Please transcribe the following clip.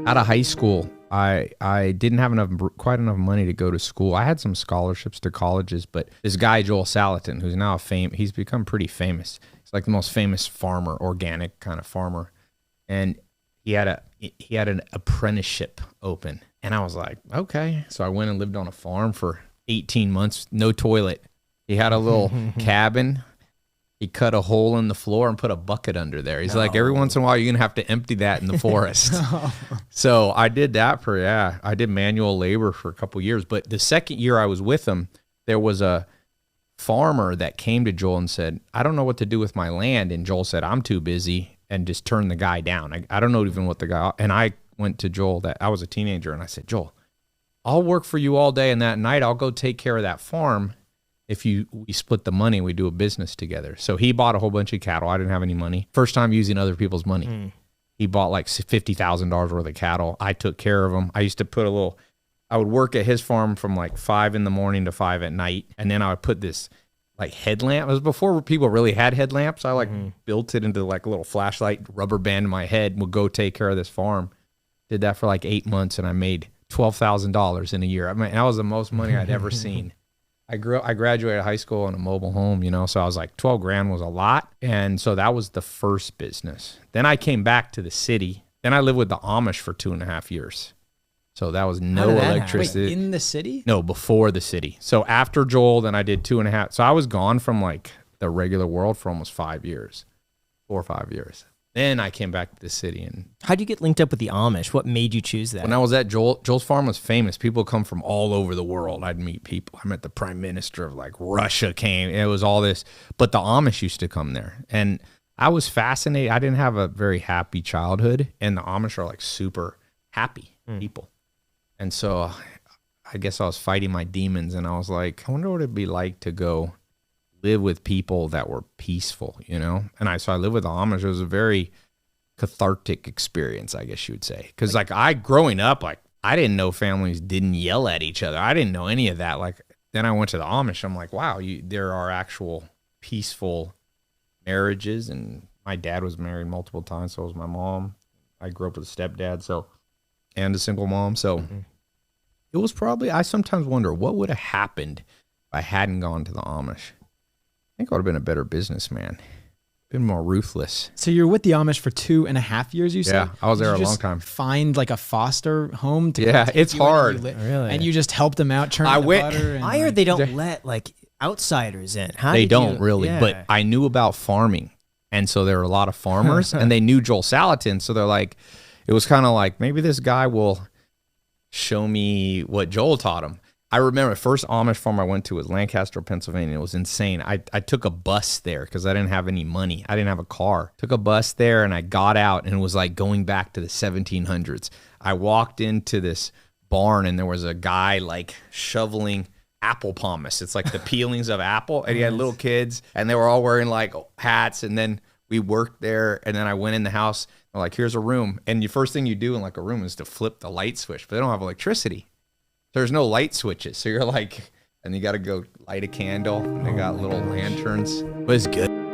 Out of high school, I didn't have quite enough money to go to school. I had some scholarships to colleges, but this guy, Joel Salatin, who's now he's become pretty famous. He's like the most famous farmer, organic kind of farmer. And he had an apprenticeship open. And I was like, okay. So I went and lived on a farm for 18 months, no toilet. He had a little cabin. He cut a hole in the floor and put a bucket under there. He's like, every once in a while, you're going to have to empty that in the forest. So I did that I did manual labor for a couple years. But the second year I was with him, there was a farmer that came to Joel and said, I don't know what to do with my land. And Joel said, I'm too busy, and just turned the guy down. I don't know even what the guy, and I went to Joel, that I was a teenager, and I said, Joel, I'll work for you all day, and that night I'll go take care of that farm. If we split the money, we do a business together. So he bought a whole bunch of cattle. I didn't have any money. First time using other people's money. He bought like $50,000 worth of cattle. I took care of them. I used to I would work at his farm from like 5 in the morning to 5 at night. And then I would put this like headlamp. It was before people really had headlamps. I like built it into like a little flashlight, rubber band in my head, and would go take care of this farm. Did that for like 8 months, and I made $12,000 in a year. I mean, that was the most money I'd ever seen. I graduated high school in a mobile home, so I was like, 12 grand was a lot. And so that was the first business. Then I came back to the city. Then I lived with the Amish for 2.5 years. So that was no electricity. Wait, in the city? No, before the city. So after Joel, then I did 2.5. So I was gone from like the regular world for almost 5 years, 4 or 5 years. Then I came back to the city. And how'd you get linked up with the Amish? What made you choose that? When I was at Joel's farm was famous. People come from all over the world. I'd meet people. I met the prime minister of like Russia came. It was all this. But the Amish used to come there. And I was fascinated. I didn't have a very happy childhood. And the Amish are like super happy people. And so I guess I was fighting my demons. And I was like, I wonder what it'd be like to go live with people that were peaceful, And so I lived with the Amish. It was a very cathartic experience, I guess you would say. Because like growing up, like I didn't know families didn't yell at each other. I didn't know any of that. Like then I went to the Amish. I'm like, wow, there are actual peaceful marriages. And my dad was married multiple times. So was my mom. I grew up with a stepdad, and a single mom. So it was probably, I sometimes wonder what would have happened if I hadn't gone to the Amish. I think I would have been a better businessman, been more ruthless. So you're with the Amish for 2.5 years, you said? Yeah, I was there a long time. Find like a foster home to it's hard. Really? And you just helped them out, churn the butter. I heard they don't let like outsiders in. They don't really, but I knew about farming. And so there were a lot of farmers and they knew Joel Salatin. So they're like, it was kind of like, maybe this guy will show me what Joel taught him. I remember the first Amish farm I went to was Lancaster, Pennsylvania. It was insane. I took a bus there because I didn't have any money. I didn't have a car. Took a bus there and I got out and it was like going back to the 1700s. I walked into this barn and there was a guy like shoveling apple pomace. It's like the peelings of apple. And he had little kids and they were all wearing like hats. And then we worked there and then I went in the house. I'm like, here's a room. And the first thing you do in like a room is to flip the light switch, but they don't have electricity. There's no light switches. So you're like, and you got to go light a candle. They got little lanterns. It was good.